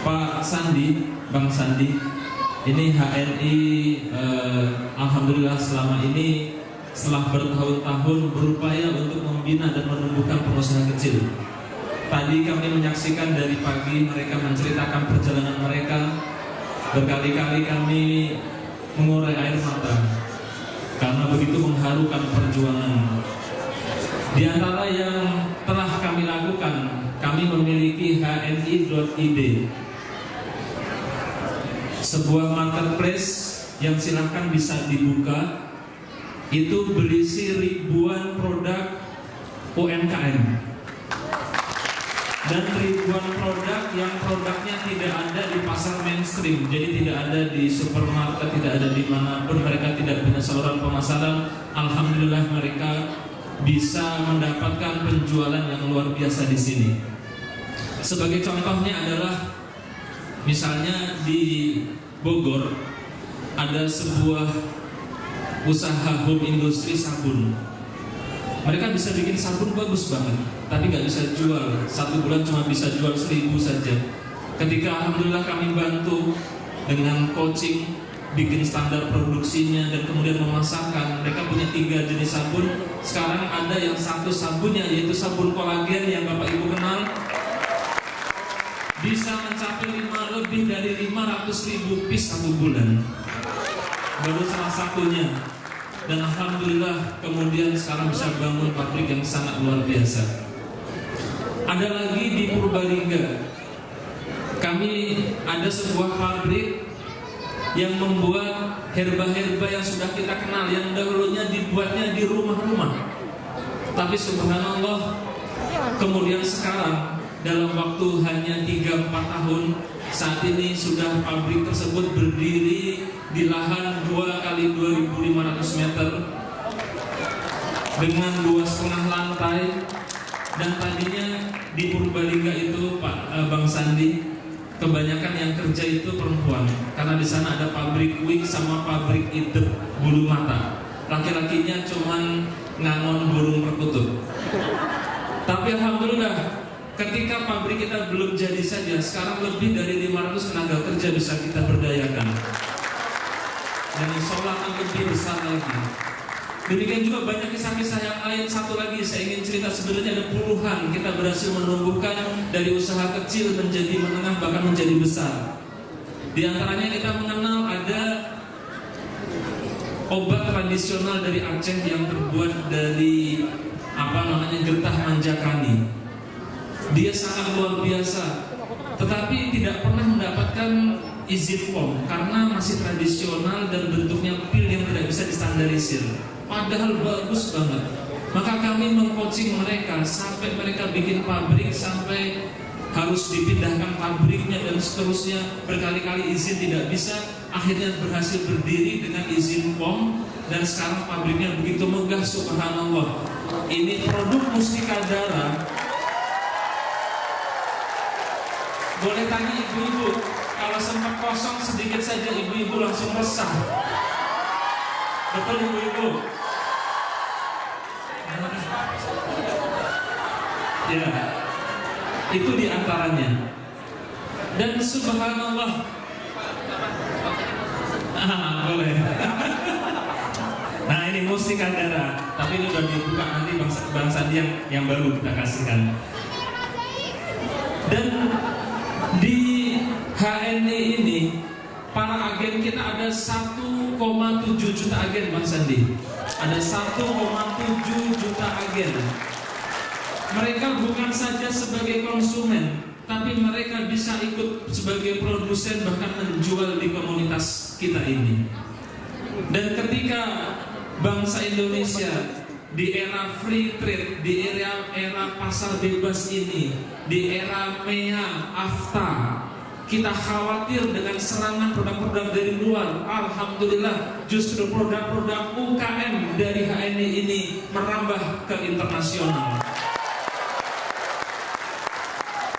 Pak Sandi, Bang Sandi, ini HNI alhamdulillah selama ini setelah bertahun-tahun berupaya untuk membina dan menumbuhkan pengusaha kecil. Tadi kami menyaksikan dari pagi mereka menceritakan perjalanan mereka. Berkali-kali kami mengurai air mata karena begitu mengharukan perjuangan. Di antara yang telah kami lakukan, kami memiliki hni.id, sebuah marketplace yang silahkan bisa dibuka. Itu berisi ribuan produk UMKM dan ribuan produk yang produknya tidak ada di pasar mainstream. Jadi tidak ada di supermarket, tidak ada di manapun. Mereka tidak punya saluran pemasaran. Alhamdulillah mereka bisa mendapatkan penjualan yang luar biasa di sini. Sebagai contohnya adalah misalnya di Bogor ada sebuah usaha home industri sabun. Mereka bisa bikin sabun bagus banget, tapi nggak bisa jual. Satu bulan cuma bisa jual 1000 saja. Ketika alhamdulillah kami bantu dengan coaching, bikin standar produksinya dan kemudian memasarkan. Mereka punya 3 jenis sabun. Sekarang ada yang satu sabunnya, yaitu sabun kolagen yang Bapak Ibu kenal, bisa mencapai lebih dari 500.000 piece satu bulan. Baru salah satunya. Dan alhamdulillah kemudian sekarang bisa bangun pabrik yang sangat luar biasa. Ada lagi di Purbalingga, kami ada sebuah pabrik yang membuat herba-herba yang sudah kita kenal, yang dahulunya dibuatnya di rumah-rumah. Tapi subhanallah, kemudian sekarang dalam waktu hanya 3-4 tahun, saat ini sudah pabrik tersebut berdiri di lahan 2 kali 2.500 meter dengan 2,5 lantai. Dan tadinya di Purbalingga itu Bang Sandi, kebanyakan yang kerja itu perempuan, karena di sana ada pabrik wig sama pabrik idep bulu mata. Laki-lakinya cuman ngangon burung perkutut. Tapi alhamdulillah, ketika pabrik kita belum jadi saja, sekarang lebih dari 500 tenaga kerja bisa kita berdayakan. Dan insya Allah akan lebih besar lagi. Demikian juga banyak kisah-kisah yang lain. Satu lagi saya ingin cerita, sebenarnya ada puluhan kita berhasil menumbuhkan dari usaha kecil menjadi menengah bahkan menjadi besar. Di antaranya kita mengenal ada obat tradisional dari Aceh yang terbuat dari getah manjakani. Dia sangat luar biasa, tetapi tidak pernah mendapatkan izin POM karena masih tradisional dan bentuknya pil yang tidak bisa distandarisir. Padahal bagus banget. Maka kami mengcoaching mereka sampai mereka bikin pabrik, sampai harus dipindahkan pabriknya dan seterusnya. Berkali-kali izin tidak bisa, akhirnya berhasil berdiri dengan izin POM. Dan sekarang pabriknya begitu megah, subhanallah. Ini produk Mustika Darah. Boleh tanya ibu-ibu, kalau sempat kosong sedikit saja ibu-ibu langsung resah. Betul ibu-ibu? Ya, itu diantaranya. Dan subhanallah, boleh. Nah ini Mustika Darah, tapi ini udah dibuka, nanti Bang Sandi yang baru kita kasihkan. Dan di HNI ini para agen kita ada 1,7 juta agen, Bang Sandi. Ada 1,7 juta agen. Mereka bukan saja sebagai konsumen, tapi mereka bisa ikut sebagai produsen, bahkan menjual di komunitas kita ini. Dan ketika bangsa Indonesia di era free trade, di era pasar bebas ini, di era MEA, AFTA, kita khawatir dengan serangan produk-produk dari luar. Alhamdulillah, justru produk-produk UKM dari HNI ini merambah ke internasional.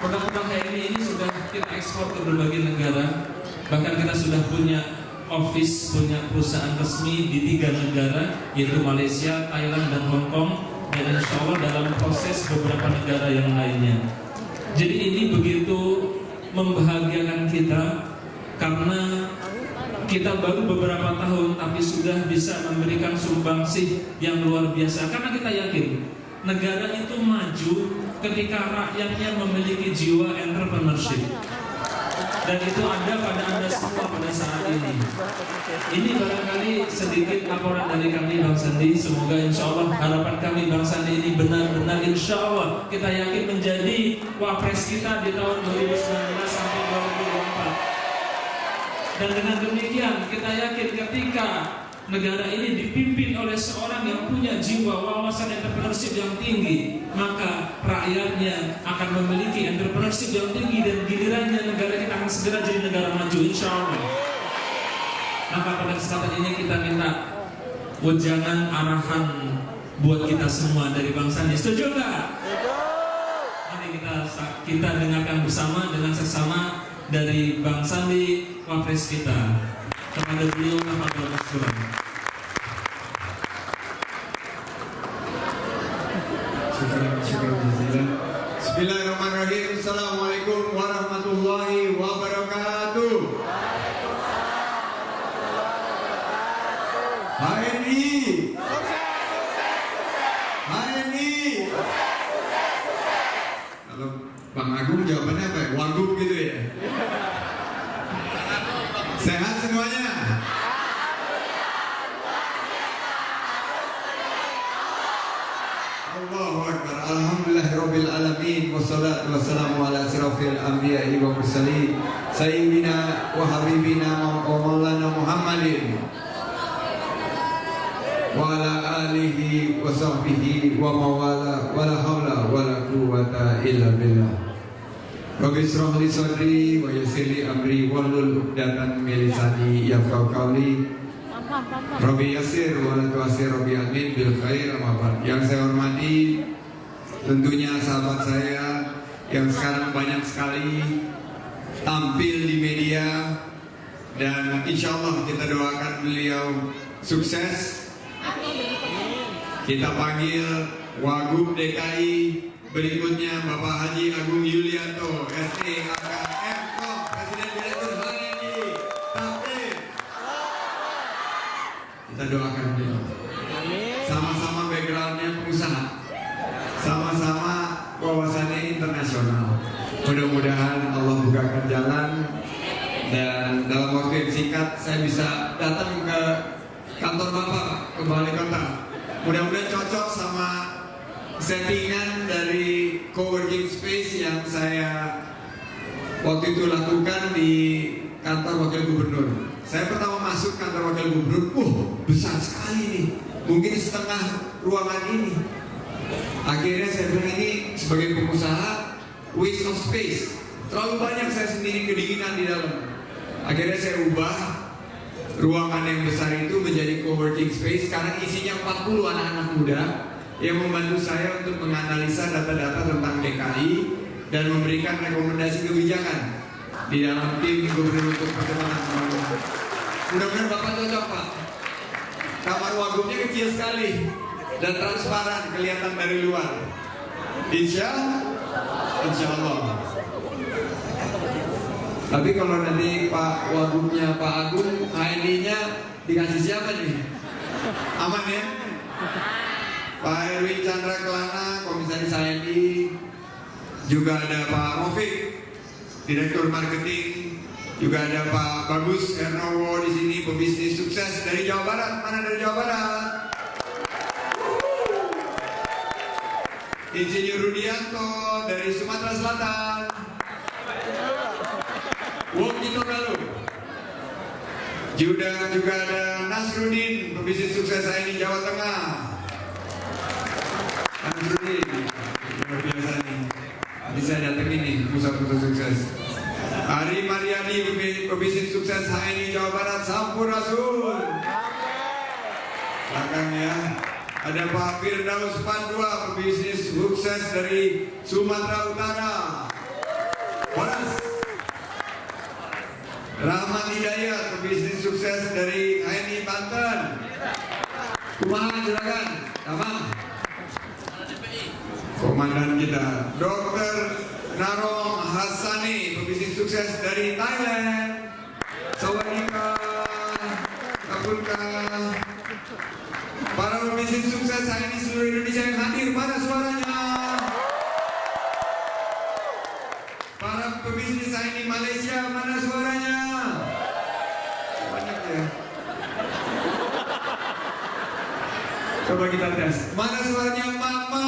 Produk-produk HNI ini sudah kita ekspor ke berbagai negara. Bahkan kita sudah punya office, punya perusahaan resmi di 3 negara, yaitu Malaysia, Thailand, dan Hong Kong. Dan insya Allah dalam proses beberapa negara yang lainnya. Jadi ini begitu membahagiakan kita karena kita baru beberapa tahun tapi sudah bisa memberikan sumbangsih yang luar biasa. Karena kita yakin negara itu maju ketika rakyatnya memiliki jiwa entrepreneurship. Dan itu ada pada Anda semua pada saat ini. Ini barangkali sedikit laporan dari kami Bang Sandi. Semoga insya Allah harapan kami Bang Sandi ini benar-benar insya Allah kita yakin menjadi wapres kita di tahun 2019 sampai 2024. Dan dengan demikian kita yakin ketika negara ini dipimpin oleh seorang yang punya jiwa wawasan entrepreneurship yang tinggi, maka rakyatnya akan memiliki entrepreneurship yang tinggi dan gilirannya negara kita akan segera jadi negara maju insya Allah. Maka pada kesempatan ini kita minta wejangan arahan buat kita semua dari Bang Sandi. Setuju nggak? Mari kita dengarkan bersama dengan sesama dari Bang Sandi, wapres kita. Kepada beliau Tafadhol Mashkuran. Bismillahirrahmanirrahim. Assalamualaikum warahmatullahi wabarakatuh. HNI, HNI. Kalau Bang Agung jawabannya apa? Wagub gitu ya. Sehat semuanya. Allahu Akbar. Alhamdulillahirabbil alamin wassalatu wassalamu ala asyrafil anbiya'i wa mursalin sayyidina wa habibina wa maulana Muhammadin wa ala alihi wa sahbihi wa mawala wa la haula wa la quwwata illa billah. Rabbi shrah li sadri wa yassir li amri wahlul 'uqdatam min lisani yafqahu qawli. Rabbi yassir wa la tu'assir, Rabbi amin bil khair. Yang saya hormati tentunya sahabat saya yang sekarang banyak sekali tampil di media, dan insya Allah kita doakan beliau sukses. Kita panggil Wagub DKI berikutnya Bapak Haji Agung Yulianto, SE MKM, Presiden Direktur HNI. Kita doakan beliau. Sama-sama backgroundnya pengusaha, sama-sama wawasannya internasional. Mudah-mudahan Allah bukakan jalan dan dalam waktu yang singkat saya bisa datang ke kantor Bapak ke Balai Kota. Mudah-mudahan cocok sama settingan dari coworking space yang saya waktu itu lakukan di kantor Wakil Gubernur. Saya pertama masuk kantor Wakil Gubernur, besar sekali nih, mungkin setengah ruangan ini. Akhirnya saya bilang ini sebagai pengusaha waste of space, terlalu banyak saya sendiri kedinginan di dalam. Akhirnya saya ubah ruangan yang besar itu menjadi coworking space karena isinya 40 anak-anak muda yang membantu saya untuk menganalisa data-data tentang DKI dan memberikan rekomendasi kebijakan di dalam tim gubernur untuk percepatan pembangunan. Mudah-mudahan Bapak cocok, Pak. Kamar wagubnya kecil sekali dan transparan, kelihatan dari luar. Insya Allah. Tapi kalau nanti Pak Wagubnya Pak Agung, HNI-nya dikasih siapa nih? Aman ya? Pak Erwin Chandra Kelana, Komisaris HNI. Juga ada Pak Movik, Direktur Marketing. Juga ada Pak Bagus Ernowo di sini, pebisnis sukses dari Jawa Barat. Mana dari Jawa Barat? Insinyur Rudianto dari Sumatera Selatan. Wong Lalu. Juga ada Nasrudin, pebisnis sukses HNI Jawa Tengah. Nasrudin, luar biasa nih. Bisa datang ini pusat-pusat sukses. Ari Mariani, pebisnis sukses HNI Jawa Barat, Sampurasun. Belakang ya. Ada Pak Firdaus Pandua, pebisnis sukses dari Sumatera Utara. Baras. Rahmat Hidayat, pebisnis sukses dari HNI Banten. Kumaha silakan. Tamam. Komandan kita, Dr. Narong Hassani, pebisnis sukses dari Thailand. Sawadika, Kapulka. Para pebisnis sukses hari ini seluruh Indonesia yang hadir, mana suaranya? Para pebisnis hari ini Malaysia, mana suaranya? Banyak ya. Coba kita tes. Mana suaranya Mama?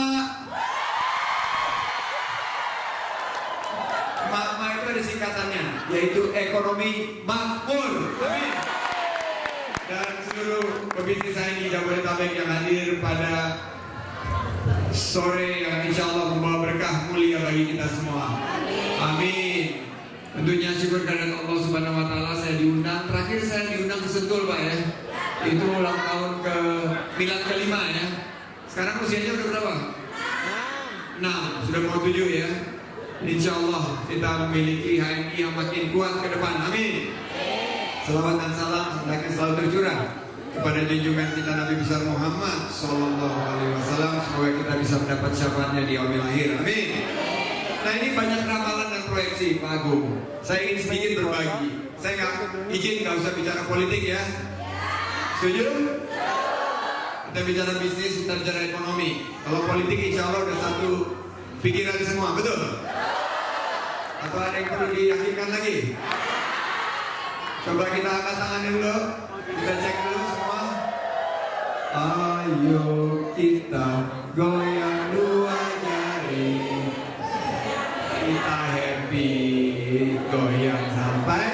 Mama itu ada singkatannya, yaitu ekonomi makmur. Amin. Dan seluruh pebisnis saya di Jabodetabek yang hadir pada sore yang insya Allah membawa berkah mulia bagi kita semua. Amin. Tentunya syukur kepada Allah Subhanahu Wa Taala saya diundang. Terakhir saya diundang ke Sentul, Pak ya. Itu ulang tahun ke milad kelima ya. Sekarang usianya udah berapa? 6. Sudah mau 7 ya. Insya Allah kita memiliki HMI yang makin kuat ke depan. Amin. Selawat dan salam hendaknya selalu tercurah kepada junjungan kita Nabi besar Muhammad Sallallahu Alaihi Wasallam. Semoga kita bisa mendapat syafaatnya di yaumil akhir. Amin. Nah, ini banyak ramalan dan proyeksi Pak Agung. Saya ingin sedikit berbagi. Saya nggak usah bicara politik ya. Setuju? Kita bicara bisnis, kita bicara ekonomi. Kalau politik insya Allah udah satu pikiran semua, betul? Atau ada yang perlu diyakinkan lagi? Coba kita angkat tangan dulu. Kita cek dulu semua. Ayo kita goyang dua jari. Kita happy goyang sampai.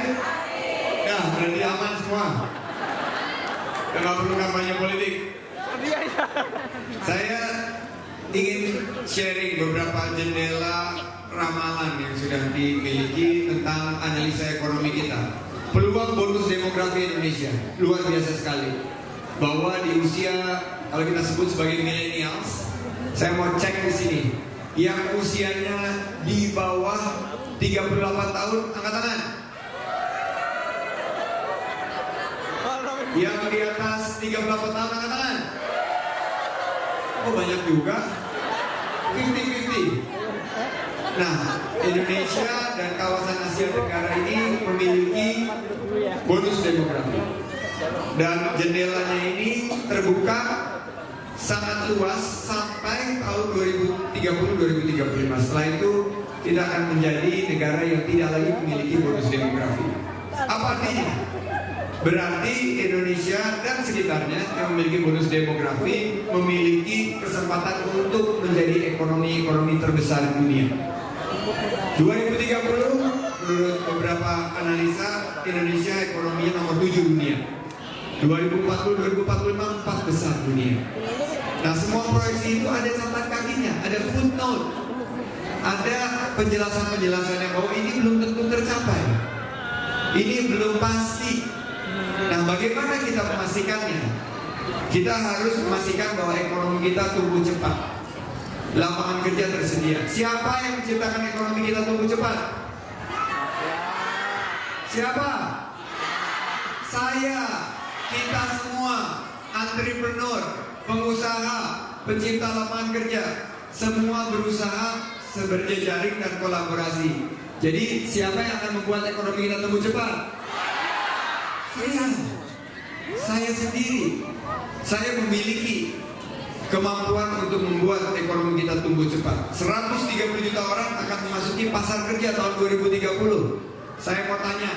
Ya, berarti aman semua. Kita nggak perlu kampanye politik. Saya ingin sharing beberapa jendela ramalan yang sudah dimiliki tentang analisa ekonomi kita. Peluang bonus demografi Indonesia luar biasa sekali. Bahwa di usia, kalau kita sebut sebagai millennials, saya mau cek di sini, yang usianya di bawah 38 tahun, angkat tangan. Yang di atas 38 tahun, angkat tangan. Oh, banyak juga. 50-50. Nah, Indonesia dan kawasan Asia Tenggara ini memiliki bonus demografi. Dan jendelanya ini terbuka sangat luas sampai tahun 2030-2035. Setelah itu kita akan menjadi negara yang tidak lagi memiliki bonus demografi. Apa artinya? Berarti Indonesia dan sekitarnya yang memiliki bonus demografi memiliki kesempatan untuk menjadi ekonomi terbesar dunia. 2030 menurut beberapa analisa Indonesia ekonominya nomor 7 dunia. 2040-2045 4 besar dunia. Nah, semua proyeksi itu ada catatan kakinya, ada footnote, ada penjelasan-penjelasannya bahwa ini belum tentu tercapai, ini belum pasti. Nah, bagaimana kita memastikannya? Kita harus memastikan bahwa ekonomi kita tumbuh cepat, lapangan kerja tersedia. Siapa yang menciptakan ekonomi kita tumbuh cepat? Siapa? Saya, kita semua, entrepreneur, pengusaha, pencipta lapangan kerja, semua berusaha berjejaring dan kolaborasi. Jadi siapa yang akan membuat ekonomi kita tumbuh cepat? Saya sendiri. Saya memiliki kemampuan untuk membuat ekonomi kita tumbuh cepat. 130 juta orang akan memasuki pasar kerja tahun 2030. Saya mau tanya,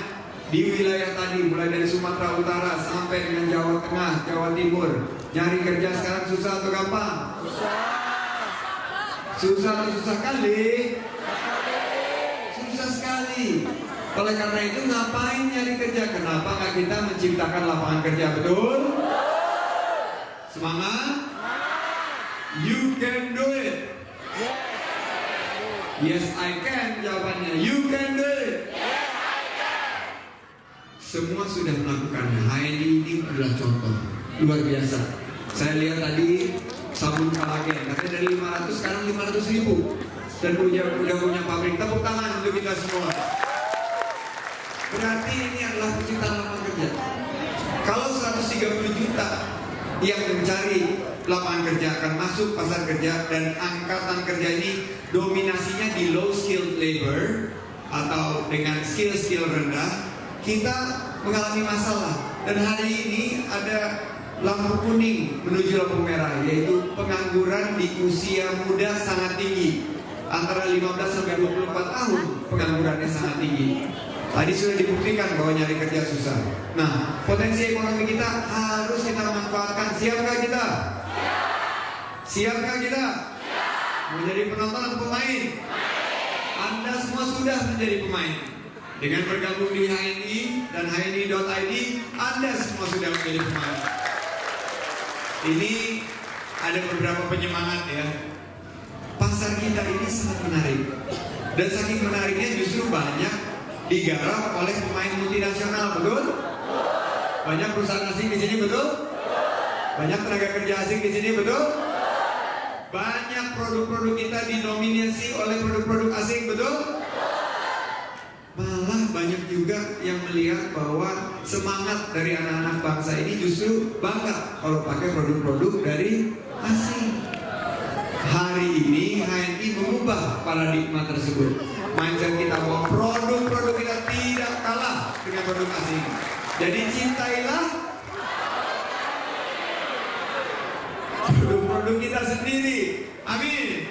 di wilayah tadi mulai dari Sumatera Utara sampai dengan Jawa Tengah, Jawa Timur, nyari kerja sekarang susah atau gampang? Susah atau susah kali? Susah sekali. Oleh karena itu ngapain nyari kerja? Kenapa nggak kita menciptakan lapangan kerja, betul? Semangat? You can do it. Yes I can jawabannya. You can do it. Semua sudah melakukannya. HNI ini adalah contoh luar biasa. Saya lihat tadi sabun kolagen, katanya dari 500 sekarang 500.000 dan udah punya pabrik. Tepuk tangan untuk kita semua. Berarti ini adalah penciptaan lapangan kerja. Kalau 130 juta yang mencari lapangan kerja akan masuk pasar kerja, dan angkatan kerja ini dominasinya di low skilled labor atau dengan skill-skill rendah, kita mengalami masalah. Dan hari ini ada lampu kuning menuju lampu merah, yaitu pengangguran di usia muda sangat tinggi. Antara 15 sampai 24 tahun penganggurannya sangat tinggi. Tadi sudah dibuktikan bahwa nyari kerja susah. Nah, potensi ekonomi kita harus kita manfaatkan. Siapkah kita? Siapkah kita? Mau jadi penonton atau pemain? Anda semua sudah menjadi pemain. Dengan bergabung di HNI dan hni.id, Anda semua sudah menjadi pemain. Ini ada beberapa penyemangat ya. Pasar kita ini sangat menarik. Dan saking menariknya justru banyak digarap oleh pemain multinasional, betul? Banyak perusahaan asing di sini, betul? Banyak tenaga kerja asing di sini, betul? Banyak produk-produk kita didominasi oleh produk-produk asing, betul? Malah banyak juga yang melihat bahwa semangat dari anak-anak bangsa ini justru bangga kalau pakai produk-produk dari asing. Hari ini HNI mengubah paradigma tersebut. Mindset kita bahwa produk-produk kita tidak kalah dengan produk asing. Jadi cintailah produk-produk kita sendiri. Amin.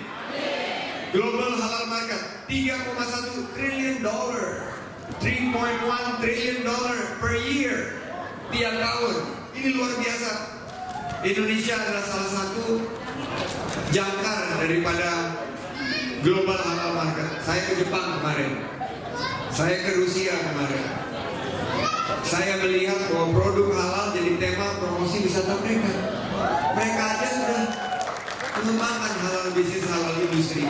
Global halal market 3,1 triliun dolar, 3.1 triliun dolar per year tiap tahun. Ini luar biasa. Indonesia adalah salah satu jangkar daripada global halal market. Saya ke Jepang kemarin, saya ke Rusia kemarin. Saya melihat bahwa produk halal jadi tema promosi wisata mereka. Mereka aja sudah mengembangkan halal bisnis, halal industri.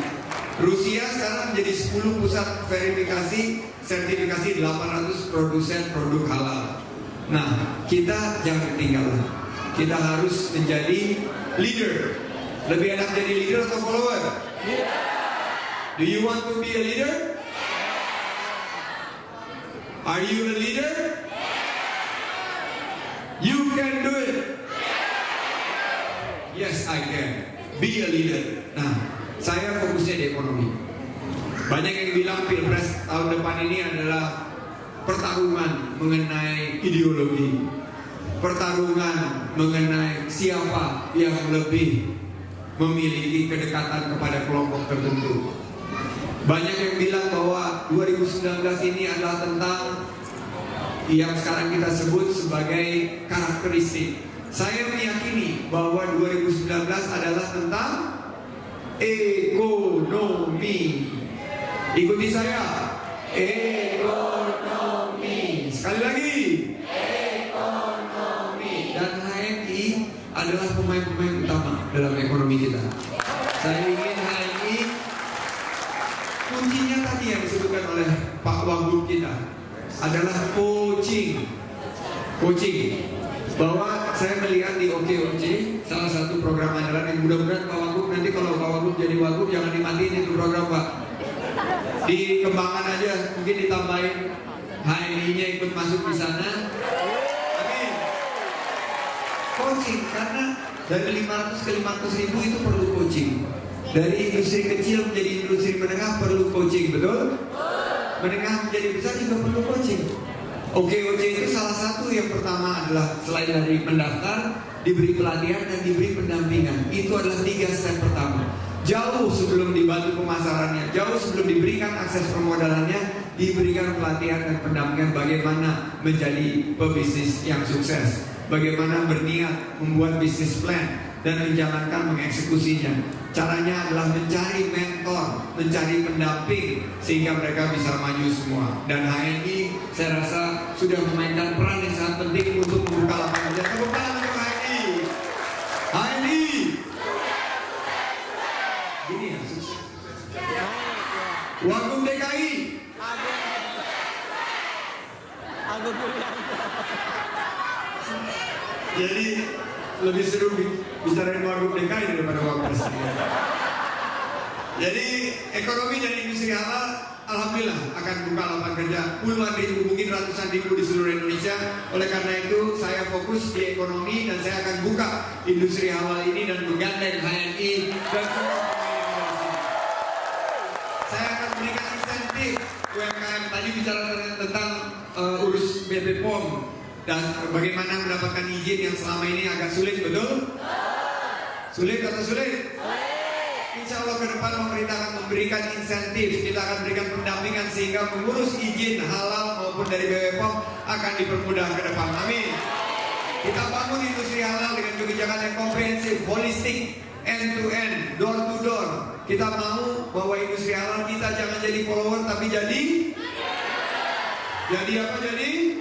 Rusia sekarang menjadi 10 pusat verifikasi sertifikasi 800 produsen produk halal. Nah, kita jangan ketinggalan. Kita harus menjadi leader. Lebih enak jadi leader atau follower? Do you want to be a leader? Are you a leader? You can do it. Yes, I can. Be a leader. Nah, saya fokusnya di ekonomi. Banyak yang bilang Pilpres tahun depan ini adalah pertarungan mengenai ideologi, pertarungan mengenai siapa yang lebih memiliki kedekatan kepada kelompok tertentu. Banyak yang bilang bahwa 2019 ini adalah tentang yang sekarang kita sebut sebagai karakteristik. Saya meyakini bahwa 2019 adalah tentang ekonomi. Ikuti saya. Ekonomi. Sekali lagi. Ekonomi. Dan HNI adalah pemain-pemain utama dalam ekonomi kita. Saya ingin HNI, kuncinya tadi yang disebutkan oleh Pak Wagub kita adalah coaching. Bahwa saya melihat di OKOC salah satu program andalan yang mudah-mudahan Pak Wagub nanti kalau Pak Wagub jadi Wagub jangan dimatiin itu program Pak. Dikembangkan aja, mungkin ditambahin HNI-nya ikut masuk di sana. Amin. Coaching, karena dari 500 ke 500 ribu itu perlu coaching. Dari industri kecil menjadi industri menengah perlu coaching, betul? Menengah menjadi besar juga perlu coaching. OKOC itu salah satu yang pertama adalah selain dari mendaftar, diberi pelatihan dan diberi pendampingan. Itu adalah 3 step pertama. Jauh sebelum dibantu pemasarannya, jauh sebelum diberikan akses permodalannya, diberikan pelatihan dan pendampingan bagaimana menjadi pebisnis yang sukses, bagaimana berniat membuat bisnis plan dan menjalankan mengeksekusinya. Caranya adalah mencari mentor, mencari pendamping sehingga mereka bisa maju semua. Dan HNI saya rasa sudah memainkan peran yang sangat penting untuk membuka lapangan kerja. Tepuk tangan untuk HNI. HNI. Gini ya, sukses. Wagub DKI. Jadi lebih seru bicarain Wagub DKI daripada Wagub Presiden. Jadi ekonomi dan industri halal alhamdulillah akan buka lapangan kerja puluhan ribu, mungkin ratusan ribu di seluruh Indonesia. Oleh karena itu saya fokus di ekonomi dan saya akan buka industri halal ini dan menggandeng HNI dan semua pemain. Saya akan berikan insentif UMKM tadi bicara tentang urus BP POM dan bagaimana mendapatkan izin yang selama ini agak sulit, betul? Sulit atau sulit? Insya Allah ke depan pemerintah akan memberikan insentif, kita akan berikan pendampingan sehingga mengurus izin halal maupun dari BP POM akan dipermudah ke depan. Amin. Kita bangun industri halal dengan kebijakan yang komprehensif, holistik, end to end, door to door. Kita mau bahwa industri halal kita jangan jadi follower tapi jadi apa? Jadi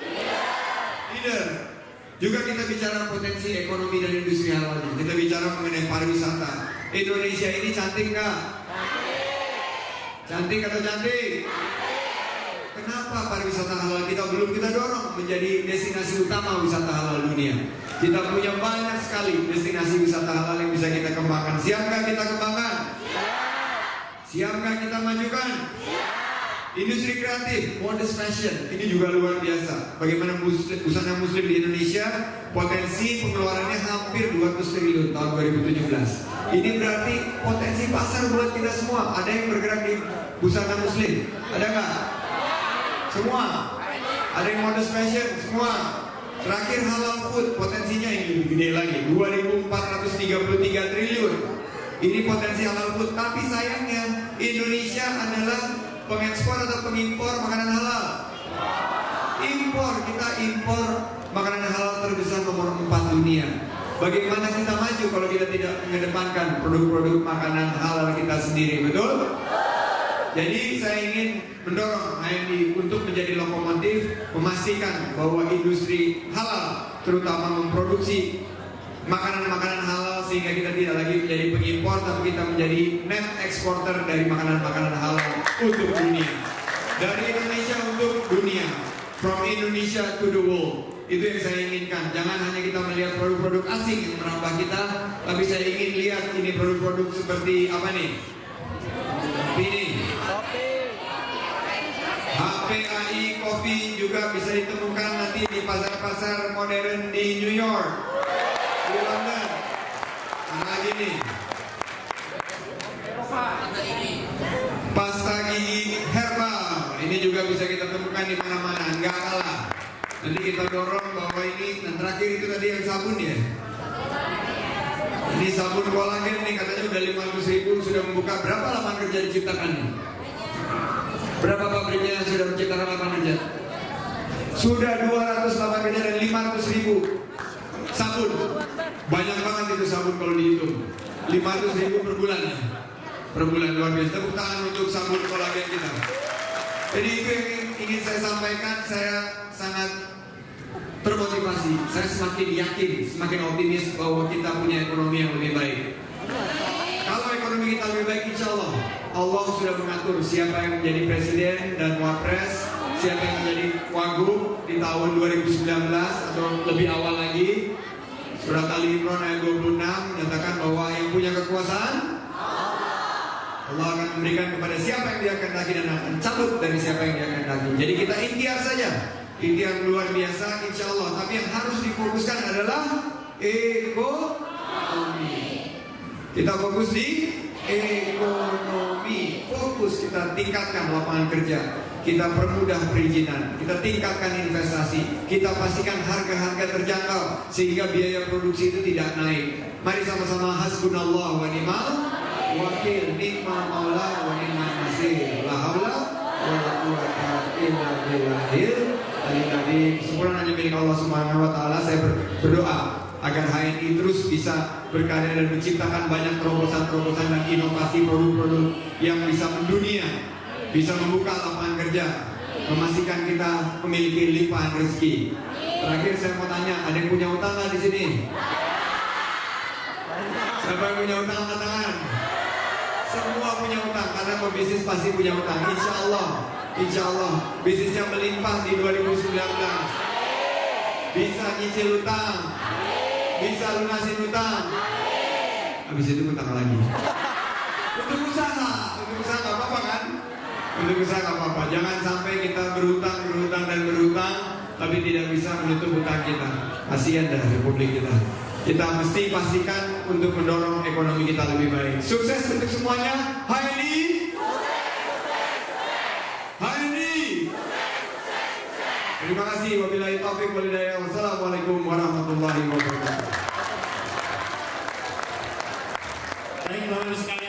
leader. Juga kita bicara potensi ekonomi dan industri halal. Kita bicara mengenai pariwisata. Indonesia ini cantik nggak? Cantik atau cantik? Kenapa pariwisata halal kita belum kita dorong menjadi destinasi utama wisata halal dunia? Kita punya banyak sekali destinasi wisata halal yang bisa kita kembangkan. Siapkah kita kembangkan? Siapkah kita majukan? Industri kreatif, modest fashion, ini juga luar biasa. Bagaimana busana muslim di Indonesia, potensi pengeluarannya hampir 200 triliun tahun 2017. Ini berarti potensi pasar buat kita semua. Ada yang bergerak di busana muslim? Ada nggak? Semua. Ada yang modest fashion? Semua. Terakhir halal food, potensinya ini lebih gede lagi, 2.433 triliun. Ini potensi halal food. Tapi sayangnya Indonesia adalah pengekspor atau pengimpor makanan halal. Impor, kita impor makanan halal terbesar nomor 4 dunia. Bagaimana kita maju kalau kita tidak mengedepankan produk-produk makanan halal kita sendiri, betul? Jadi saya ingin mendorong HMI untuk menjadi lokomotif, memastikan bahwa industri halal terutama memproduksi makanan-makanan halal sehingga kita tidak lagi menjadi pengimpor tapi kita menjadi net exporter dari makanan-makanan halal untuk dunia. Dari Indonesia untuk dunia. From Indonesia to the world. Itu yang saya inginkan. Jangan hanya kita melihat produk-produk asing yang merambah kita, tapi saya ingin lihat ini produk-produk seperti apa nih? Ini HPAI Coffee juga bisa ditemukan nanti di pasar-pasar modern di New York, di London. Mana lagi nih? Pasta gigi herbal, ini juga bisa kita temukan di mana-mana, nggak kalah. Nanti kita dorong bahwa ini, dan terakhir itu tadi yang sabun ya. Ini sabun kolagen nih katanya udah 500.000 sudah membuka. Berapa lapangan kerja diciptakan nih? Berapa pabriknya yang sudah menciptakan lapangan kerja? Sudah 200 lapangan kerja dan 500.000 sabun. Banyak banget itu sabun kalau dihitung. 500.000 per bulan ya. Per bulan, luar biasa. Tepuk tangan untuk sabun kolagen kita. Jadi itu yang ingin saya sampaikan. Saya sangat termotivasi. Saya semakin yakin, semakin optimis bahwa kita punya ekonomi yang lebih baik. Kalau ekonomi kita lebih baik, insya Allah Allah sudah mengatur siapa yang menjadi presiden dan wapres, siapa yang menjadi wagub di tahun 2019 atau lebih awal lagi. Surat Ali Imran ayat 26 menyatakan bahwa yang punya kekuasaan Allah akan memberikan kepada siapa yang dia kehendaki dan akan cabut dari siapa yang dia kehendaki. Jadi kita ikhtiar saja, ikhtiar luar biasa insya Allah. Tapi yang harus difokuskan adalah ekonomi. Kita fokus di ekonomi, fokus kita tingkatkan lapangan kerja, kita permudah perizinan, kita tingkatkan investasi, kita pastikan harga-harga terjangkau sehingga biaya produksi itu tidak naik. Mari sama-sama hasbunallah wa ni'mal wakil, ni'mal maula wa ni'mal nasir, la haula wa la quwwata illa billahil aliyyil azim. Sempurna hanya milik Allah Subhanahu wa taala. Saya berdoa agar HNI terus bisa berkarya dan menciptakan banyak terobosan-terobosan dan inovasi produk-produk yang bisa mendunia, bisa membuka lapangan kerja, memastikan kita memiliki limpahan rezeki. Terakhir saya mau tanya, ada yang punya utang nggak di sini? Siapa yang punya utang angkat tangan? Semua punya utang karena pebisnis pasti punya utang. Insya Allah bisnisnya melimpah di 2019. Bisa nyicil utang, bisa lunasin utang, habis itu utang lagi. Untuk usaha nggak apa-apa kan? Untuk usaha nggak apa-apa. Jangan sampai kita berutang, tapi tidak bisa menutup utang kita. Kasihan dah Republik kita. Kita mesti pastikan untuk mendorong ekonomi kita lebih baik. Sukses untuk semuanya. HNI. Wabillahi taufiq wal hidayah. Wassalamualaikum warahmatullahi wabarakatuh. Baik, Bapak Ibu sekalian.